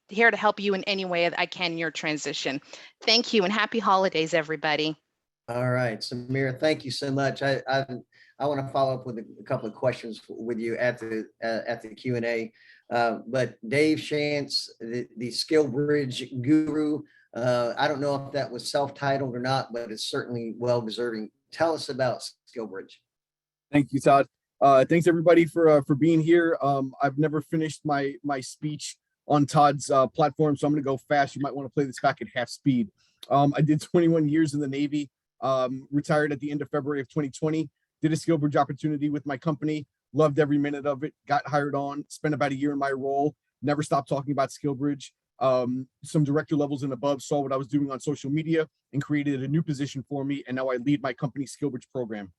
here to help you in any way that I can in your transition. Thank you and happy holidays, everybody. All right, Samira, thank you so much. I want to follow up with a couple of questions with you at the Q&A. But Dave Schantz, the Skill Bridge guru, I don't know if that was self-titled or not, but it's certainly well-deserving. Tell us about Skill Bridge. Thank you, Todd. Thanks everybody for being here. I've never finished my speech on Todd's platform, so I'm going to go fast. You might want to play this back at half speed. I did 21 years in the Navy, retired at the end of February of 2020, did a Skill Bridge opportunity with my company, loved every minute of it, got hired on, spent about a year in my role, never stopped talking about Skill Bridge. Some director levels and above saw what I was doing on social media and created a new position for me, and now I lead my company's Skill Bridge program.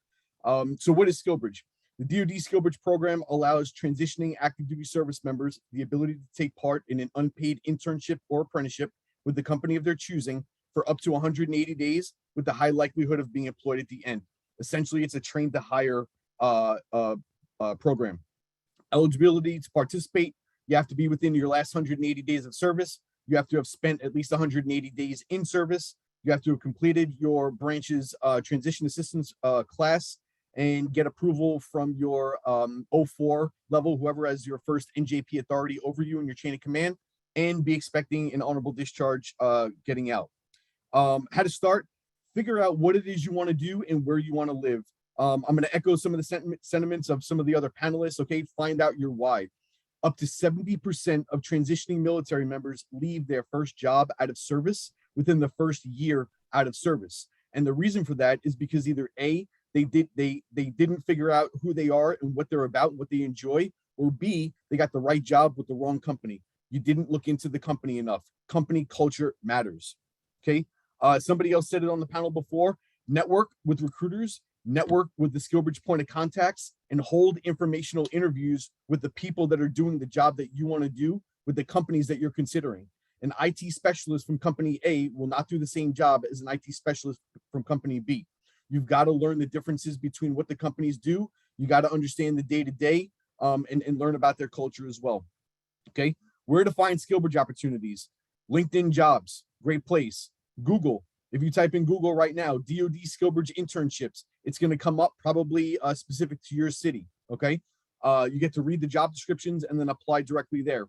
So what is Skill Bridge? The DoD Skill Bridge program allows transitioning active duty service members the ability to take part in an unpaid internship or apprenticeship with the company of their choosing for up to 180 days with the high likelihood of being employed at the end. Essentially, it's a train to hire program. Eligibility to participate, you have to be within your last 180 days of service. You have to have spent at least 180 days in service. You have to have completed your branch's transition assistance class and get approval from your 04 level, whoever has your first NJP authority over you in your chain of command, and be expecting an honorable discharge getting out. How to start, figure out what it is you want to do and where you want to live. I'm going to echo some of the sentiments of some of the other panelists. Okay, find out your why. Up to 70% of transitioning military members leave their first job out of service within the first year out of service. And the reason for that is because either A, they didn't figure out who they are and what they're about and what they enjoy, or B, they got the right job with the wrong company. You didn't look into the company enough. Company culture matters. Okay. Somebody else said it on the panel before, network with recruiters, network with the Skill Bridge point of contacts, and hold informational interviews with the people that are doing the job that you want to do with the companies that you're considering. An IT specialist from company A will not do the same job as an IT specialist from company B. You've got to learn the differences between what the companies do. You got to understand the day-to-day and learn about their culture as well. Okay, where to find SkillBridge opportunities? LinkedIn Jobs, great place. Google, if you type in Google right now, DoD SkillBridge internships, it's going to come up probably specific to your city. Okay, you get to read the job descriptions and then apply directly there.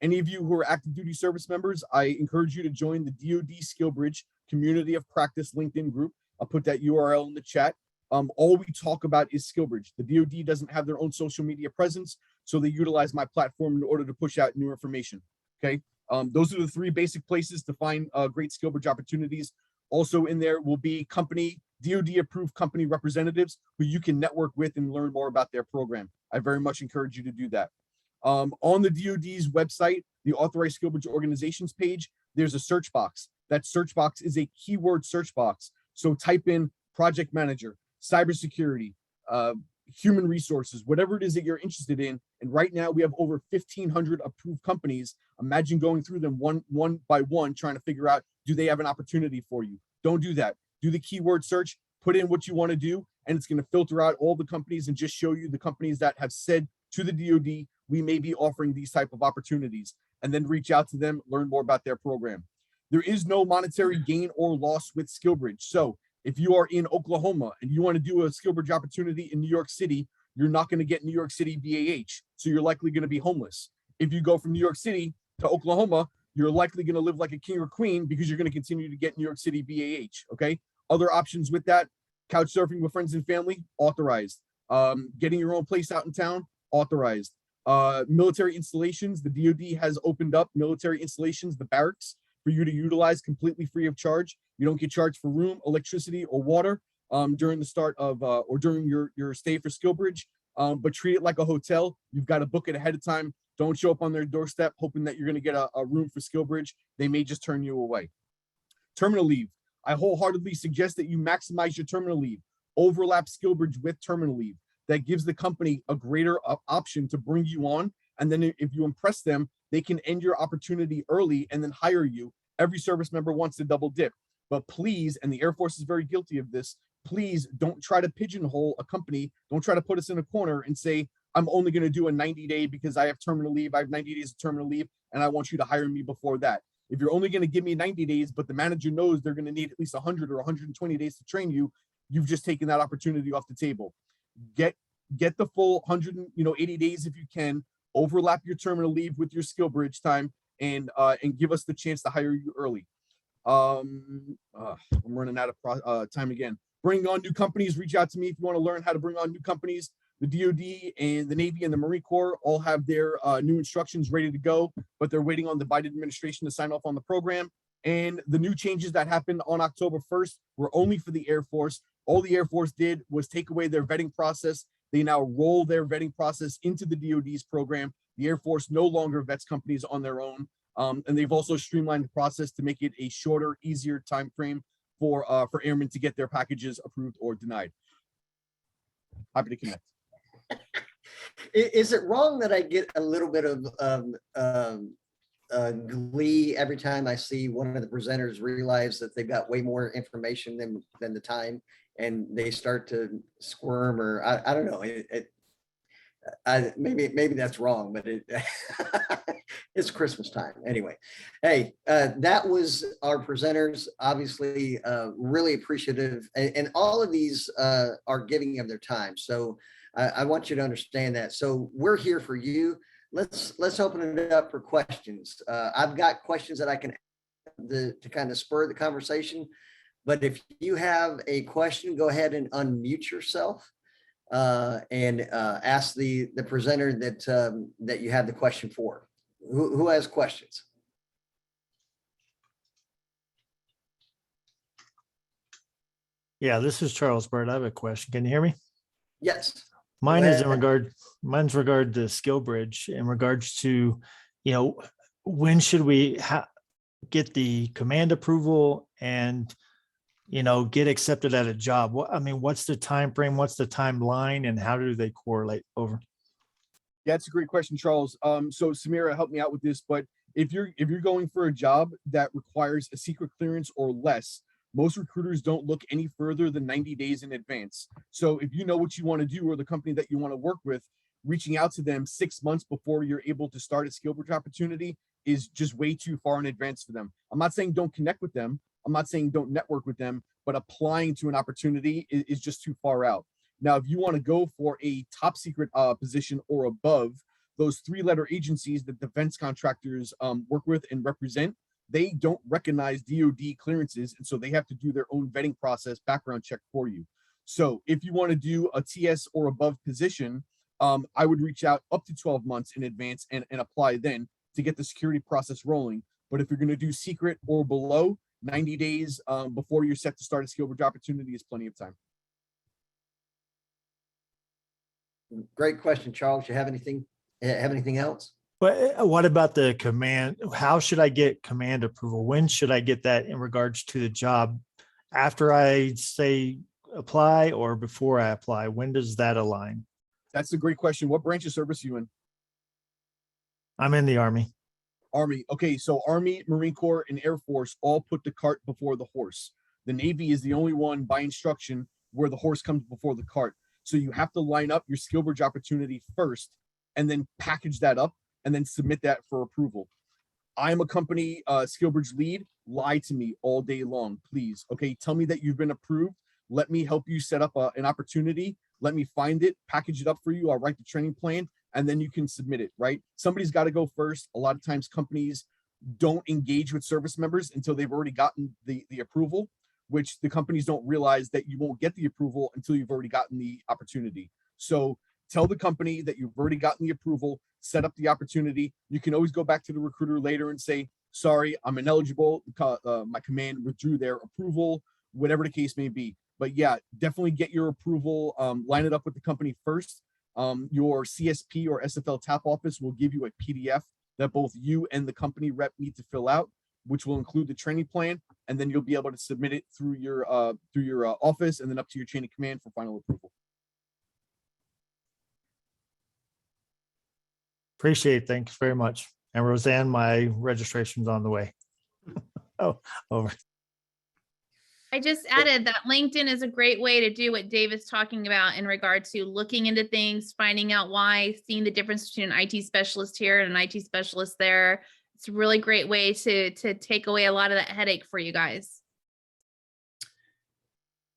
Any of you who are active duty service members, I encourage you to join the DoD SkillBridge Community of Practice LinkedIn group. I'll put that URL in the chat. All we talk about is SkillBridge. The DoD doesn't have their own social media presence, so they utilize my platform in order to push out new information. Okay, those are the three basic places to find great SkillBridge opportunities. Also in there will be DoD approved company representatives who you can network with and learn more about their program. I very much encourage you to do that. On the DoD's website, the Authorized SkillBridge Organizations page, there's a search box. That search box is a keyword search box. So type in project manager, cybersecurity, human resources, whatever it is that you're interested in. And right now we have over 1,500 approved companies. Imagine going through them one by one, trying to figure out, do they have an opportunity for you? Don't do that. Do the keyword search, put in what you want to do, and it's going to filter out all the companies and just show you the companies that have said to the DoD, we may be offering these type of opportunities, and then reach out to them, learn more about their program. There is no monetary gain or loss with SkillBridge. So if you are in Oklahoma and you want to do a SkillBridge opportunity in New York City, you're not going to get New York City BAH. So you're likely going to be homeless. If you go from New York City to Oklahoma, you're likely going to live like a king or queen because you're going to continue to get New York City BAH. Okay. Other options with that: couch surfing with friends and family, authorized. Getting your own place out in town, authorized. Military installations, the DoD has opened up military installations, the barracks, for you to utilize completely free of charge. You don't get charged for room, electricity, or water during the start of or during your stay for SkillBridge, but treat it like a hotel. You've got to book it ahead of time. Don't show up on their doorstep hoping that you're going to get a room for SkillBridge. They may just turn you away. Terminal leave. I wholeheartedly suggest that you maximize your terminal leave. Overlap SkillBridge with terminal leave. That gives the company a greater option to bring you on. And then if you impress them, they can end your opportunity early and then hire you. Every service member wants to double dip. But please, and the Air Force is very guilty of this, please don't try to pigeonhole a company. Don't try to put us in a corner and say, I'm only going to do a 90-day because I have terminal leave. I have 90 days of terminal leave, and I want you to hire me before that. If you're only going to give me 90 days, but the manager knows they're going to need at least 100 or 120 days to train you, you've just taken that opportunity off the table. Get the full 180 days if you can. Overlap your terminal leave with your SkillBridge time, and give us the chance to hire you early. I'm running out of time again. Bring on new companies. Reach out to me if you want to learn how to bring on new companies. The DoD and the Navy and the Marine Corps all have their new instructions ready to go, but they're waiting on the Biden administration to sign off on the program. And the new changes that happened on October 1st were only for the Air Force. All the Air Force did was take away their vetting process. They now roll their vetting process into the DoD's program. The Air Force no longer vets companies on their own. And they've also streamlined the process to make it a shorter, easier time frame for airmen to get their packages approved or denied. Happy to connect. Is it wrong that I get a little bit of glee every time I see one of the presenters realize that they've got way more information than the time, and they start to squirm, or I don't know. Maybe that's wrong, but it's Christmas time anyway. Hey, that was our presenters. Obviously, really appreciative, and all of these are giving of their time. So I want you to understand that. So we're here for you. Let's open it up for questions. I've got questions that I can to kind of spur the conversation. But if you have a question, go ahead and unmute yourself and ask the presenter that you have the question for. Who has questions? Yeah, this is Charles Bird. I have a question. Can you hear me? Yes. Mine's regard to SkillBridge in regards to, when should we get the command approval and, get accepted at a job? What's the time frame? What's the timeline, and how do they correlate over? Yeah, that's a great question, Charles. So Samira, help me out with this, but if you're going for a job that requires a secret clearance or less, Most recruiters don't look any further than 90 days in advance. So if you know what you want to do or the company that you want to work with, reaching out to them 6 months before you're able to start a SkillBridge opportunity is just way too far in advance for them. I'm not saying don't connect with them. I'm not saying don't network with them, but applying to an opportunity is just too far out. Now, if you want to go for a top secret position or above, those 3-letter agencies that defense contractors work with and represent, they don't recognize DoD clearances, and so they have to do their own vetting process, background check for you. So if you want to do a TS or above position, I would reach out up to 12 months in advance and apply then to get the security process rolling. But if you're going to do secret or below, 90 days before you're set to start a SkillBridge opportunity is plenty of time. Great question, Charles. You have anything else? But what about the command? How should I get command approval? When should I get that in regards to the job? After I say apply or before I apply? When does that align? That's a great question. What branch of service are you in? I'm in the Army. Army. Okay, so Army, Marine Corps, and Air Force all put the cart before the horse. The Navy is the only one by instruction where the horse comes before the cart. So you have to line up your SkillBridge opportunity first and then package that up and then submit that for approval. I'm a company SkillBridge lead. Lie to me all day long, please. Okay, tell me that you've been approved. Let me help you set up an opportunity. Let me find it, package it up for you. I'll write the training plan, and then you can submit it, right? Somebody's got to go first. A lot of times companies don't engage with service members until they've already gotten the approval, which the companies don't realize that you won't get the approval until you've already gotten the opportunity. So tell the company that you've already gotten the approval, set up the opportunity. You can always go back to the recruiter later and say, sorry, I'm ineligible. My command withdrew their approval, whatever the case may be. But yeah, definitely get your approval, line it up with the company first. Your CSP or SFL TAP office will give you a PDF that both you and the company rep need to fill out, which will include the training plan, and then you'll be able to submit it through your office and then up to your chain of command for final approval. Appreciate it. Thanks very much. And Roseanne, my registration's on the way. Oh, over. I just added that LinkedIn is a great way to do what Dave is talking about in regard to looking into things, finding out why, seeing the difference between an IT specialist here and an IT specialist there. It's a really great way to take away a lot of that headache for you guys.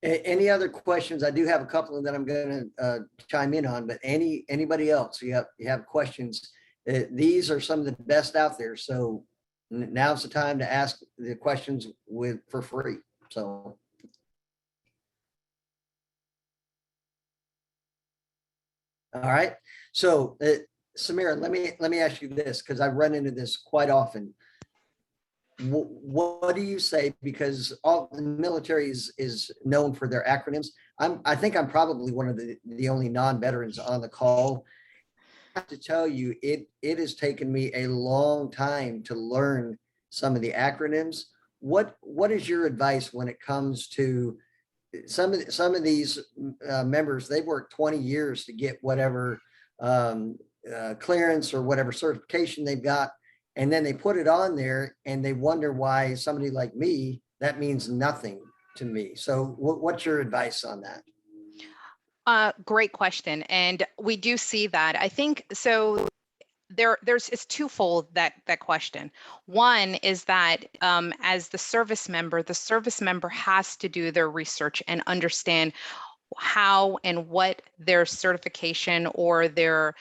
Any other questions? I do have a couple that I'm going to chime in on, but anybody else? You have questions? These are some of the best out there. So now's the time to ask the questions for free. So. All right. So Samira, let me ask you this, because I run into this quite often. What do you say? Because all the military is known for their acronyms. I think I'm probably one of the only non-veterans on the call. I have to tell you, it has taken me a long time to learn some of the acronyms. What is your advice when it comes to some of these members? They've worked 20 years to get whatever clearance or whatever certification they've got, and then they put it on there and they wonder why somebody like me, that means nothing to me. So what's your advice on that? Great question. And we do see that. I think so. It's twofold, that question. One is that as the service member has to do their research and understand how and what their certification or their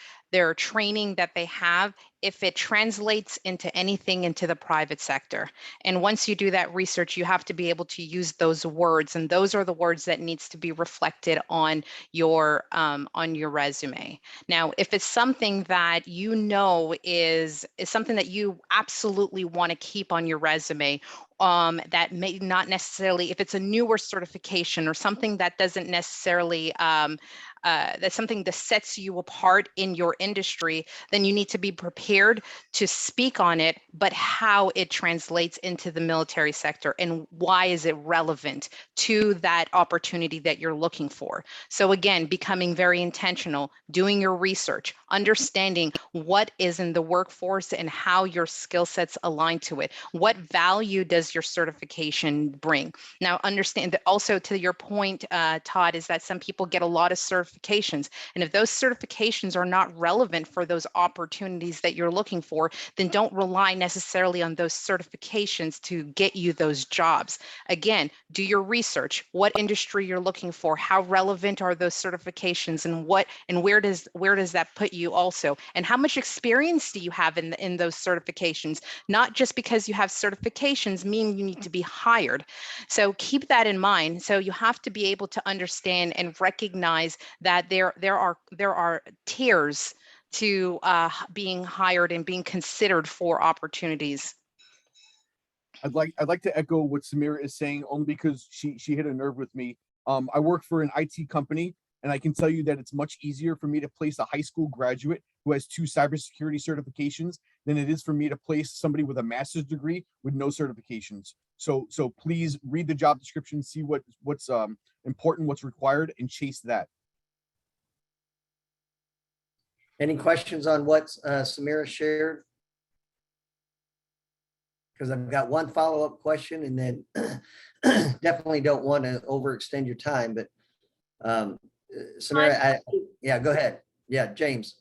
training that they have, if it translates into anything into the private sector. And once you do that research, you have to be able to use those words, and those are the words that needs to be reflected on your resume. Now, if it's something that you know is something that you absolutely want to keep on your resume, that may not necessarily, if it's a newer certification or something that doesn't necessarily that's something that sets you apart in your industry, then you need to be prepared to speak on it, but how it translates into the military sector and why is it relevant to that opportunity that you're looking for. So again, becoming very intentional, doing your research, understanding what is in the workforce and how your skill sets align to it. What value does your certification bring? Now, understand that also to your point, Todd, is that some people get a lot of certifications. And if those certifications are not relevant for those opportunities that you're looking for, then don't rely necessarily on those certifications to get you those jobs. Again, do your research, what industry you're looking for, how relevant are those certifications, and where does that put you also, and how much experience do you have in those certifications? Not just because you have certifications mean you need to be hired. So keep that in mind. So you have to be able to understand and recognize that there are tiers to being hired and being considered for opportunities. I'd like to echo what Samira is saying, only because she hit a nerve with me. I work for an IT company, and I can tell you that it's much easier for me to place a high school graduate who has 2 cybersecurity certifications than it is for me to place somebody with a master's degree with no certifications. So please read the job description, see what's important, what's required, and chase that. Any questions on what Samira shared? Because I've got one follow-up question, and then definitely don't want to overextend your time, but Samira, yeah, go ahead. Yeah, James.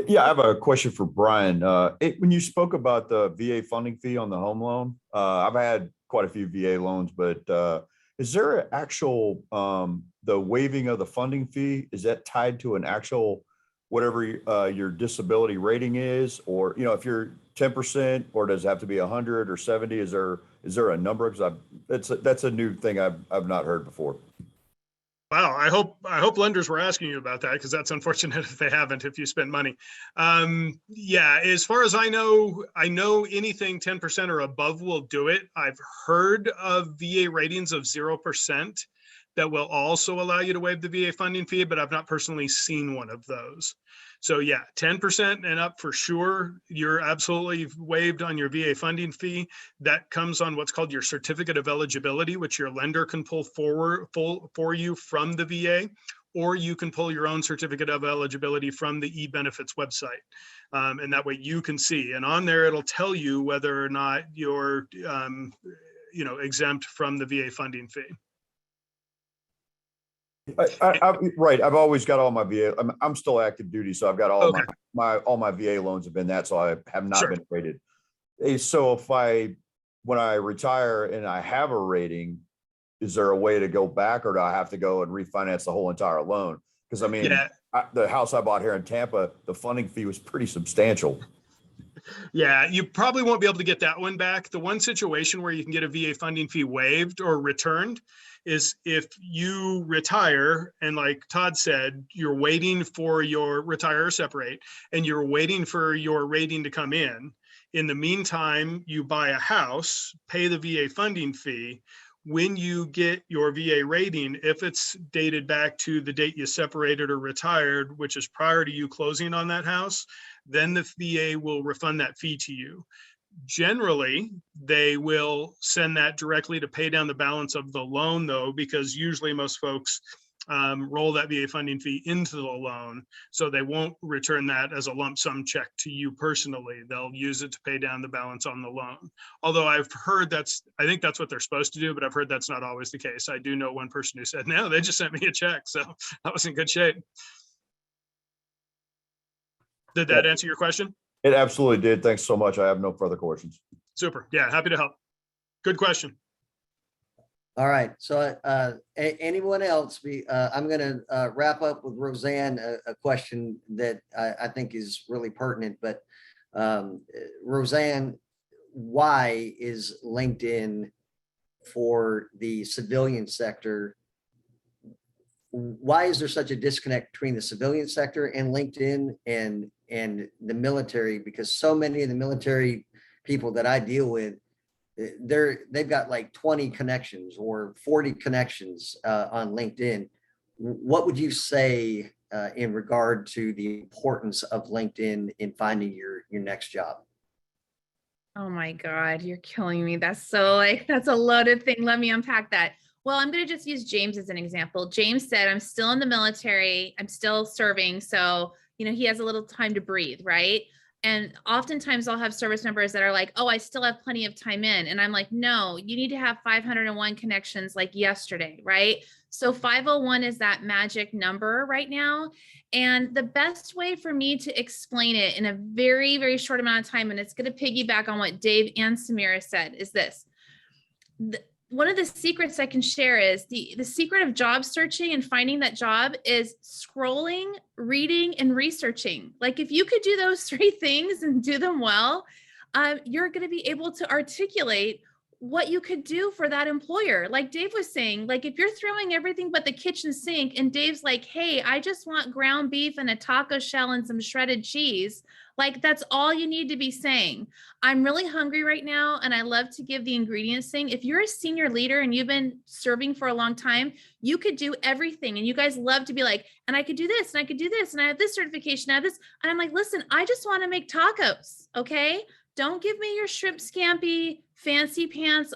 Yeah, I have a question for Brian. When you spoke about the VA funding fee on the home loan, I've had quite a few VA loans, but is there an actual, the waiving of the funding fee, is that tied to an actual, whatever your disability rating is, or, if you're 10%, or does it have to be 100 or 70? Is there a number? Because that's a new thing I've not heard before. Wow, I hope lenders were asking you about that, because that's unfortunate if they haven't, if you spend money. Yeah, as far as I know anything 10% or above will do it. I've heard of VA ratings of 0% that will also allow you to waive the VA funding fee, but I've not personally seen one of those. So yeah, 10% and up for sure. You're absolutely waived on your VA funding fee. That comes on what's called your certificate of eligibility, which your lender can pull forward for you from the VA, or you can pull your own certificate of eligibility from the e-benefits website. And that way you can see, and on there, it'll tell you whether or not you're, exempt from the VA funding fee. Right. I've always got all my VA. I'm still active duty, so I've got all Okay. all my VA loans have been that, so I have not Sure. been rated. So when I retire and I have a rating, is there a way to go back, or do I have to go and refinance the whole entire loan? Because Yeah. the house I bought here in Tampa, the funding fee was pretty substantial. Yeah, you probably won't be able to get that one back. The one situation where you can get a VA funding fee waived or returned is if you retire, and like Todd said, you're waiting for your retire or separate, and you're waiting for your rating to come in. In the meantime, you buy a house, pay the VA funding fee. When you get your VA rating, if it's dated back to the date you separated or retired, which is prior to you closing on that house, then the VA will refund that fee to you. Generally, they will send that directly to pay down the balance of the loan, though, because usually most folks roll that VA funding fee into the loan. So they won't return that as a lump sum check to you personally. They'll use it to pay down the balance on the loan. Although I've heard I think that's what they're supposed to do, but I've heard that's not always the case. I do know one person who said, no, they just sent me a check. So I was in good shape. Did that answer your question? It absolutely did. Thanks so much. I have no further questions. Super. Yeah, happy to help. Good question. All right. So anyone else? I'm going to wrap up with Rosanne, a question that I think is really pertinent. But Rosanne, why is LinkedIn for the civilian sector? Why is there such a disconnect between the civilian sector and LinkedIn and the military? Because so many of the military people that I deal with, they've got like 20 connections or 40 connections on LinkedIn. what would you say in regard to the importance of LinkedIn in finding your next job? Oh my God, you're killing me. That's so that's a loaded thing. Let me unpack that. Well, I'm going to just use James as an example. James said, I'm still in the military. I'm still serving. So, he has a little time to breathe, right? And oftentimes I'll have service members that are like, oh, I still have plenty of time in. And I'm like, no, you need to have 501 connections like yesterday, right? So 501 is that magic number right now. And the best way for me to explain it in a very, very short amount of time, and it's going to piggyback on what Dave and Samira said, is this. One of the secrets I can share is the secret of job searching and finding that job is scrolling, reading, and researching. Like if you could do those 3 things and do them well, you're going to be able to articulate what you could do for that employer. Like Dave was saying, like if you're throwing everything but the kitchen sink and Dave's like, hey, I just want ground beef and a taco shell and some shredded cheese. Like that's all you need to be saying. I'm really hungry right now and I love to give the ingredients thing. If you're a senior leader and you've been serving for a long time, you could do everything. And you guys love to be like, and I could do this and I could do this and I have this certification, I have this. And I'm like, listen, I just want to make tacos. Okay. Don't give me your shrimp scampi, fancy pants,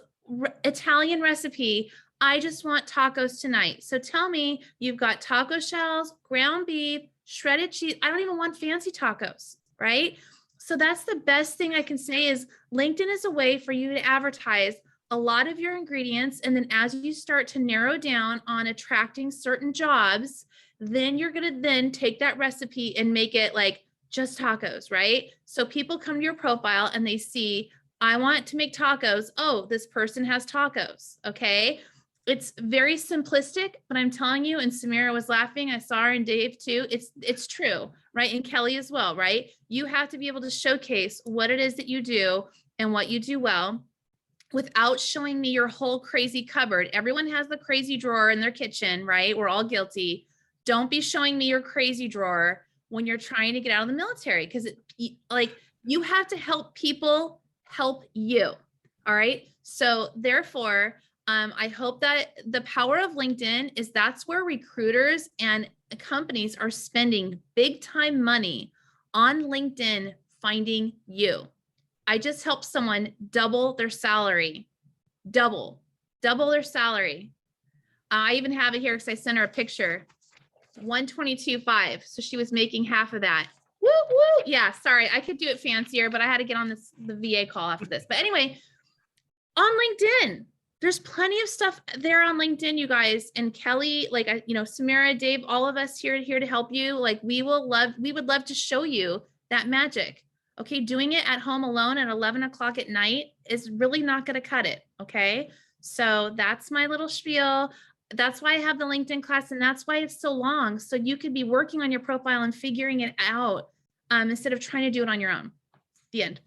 Italian recipe. I just want tacos tonight. So tell me you've got taco shells, ground beef, shredded cheese. I don't even want fancy tacos, right? So that's the best thing I can say is LinkedIn is a way for you to advertise a lot of your ingredients. And then as you start to narrow down on attracting certain jobs, then you're going to then take that recipe and make it like just tacos, right? So people come to your profile and they see, I want to make tacos. Oh, this person has tacos. Okay. It's very simplistic, but I'm telling you, and Samira was laughing. I saw her and Dave too. It's true, right? And Kelly as well, right? You have to be able to showcase what it is that you do and what you do well without showing me your whole crazy cupboard. Everyone has the crazy drawer in their kitchen, right? We're all guilty. Don't be showing me your crazy drawer when you're trying to get out of the military, because like you have to help people help you. All right. So therefore, I hope that the power of LinkedIn is that's where recruiters and companies are spending big time money on LinkedIn finding you. I just helped someone double their salary, double their salary. I even have it here because I sent her a picture. 122.5. So she was making half of that. Woo, woo. Yeah, sorry, I could do it fancier, but I had to get on the VA call after this. But anyway, on LinkedIn, there's plenty of stuff there on LinkedIn, you guys. And Kelly, like, Samira, Dave, all of us here to help you. Like, we would love to show you that magic. Okay, doing it at home alone at 11 o'clock at night is really not going to cut it. Okay, so that's my little spiel. That's why I have the LinkedIn class, and that's why it's so long. So you could be working on your profile and figuring it out instead of trying to do it on your own. The end.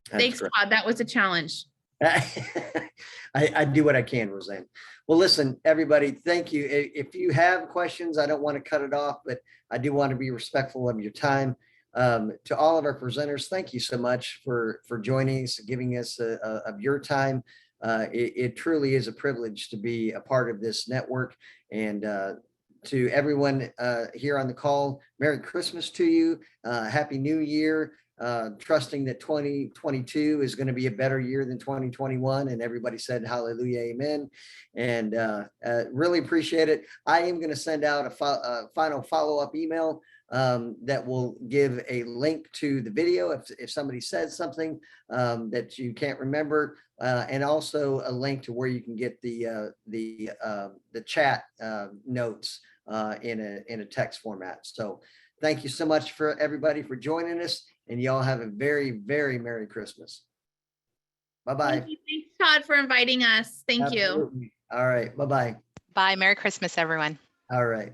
Thanks, Todd. That was a challenge. I do what I can, Roseanne. Well, listen, everybody, thank you. If you have questions, I don't want to cut it off, but I do want to be respectful of your time. To all of our presenters, thank you so much for joining us, giving us of your time. It truly is a privilege to be a part of this network. And to everyone here on the call, Merry Christmas to you. Happy New Year. Trusting that 2022 is going to be a better year than 2021. And everybody said, hallelujah, amen. And really appreciate it. I am going to send out a final follow-up email that will give a link to the video if somebody says something that you can't remember, and also a link to where you can get the chat notes in a text format. So thank you so much for everybody for joining us, and y'all have a very, very Merry Christmas. Bye-bye. Thanks, Todd, for inviting us. Thank you. All right. Bye-bye. Bye. Merry Christmas, everyone. All right.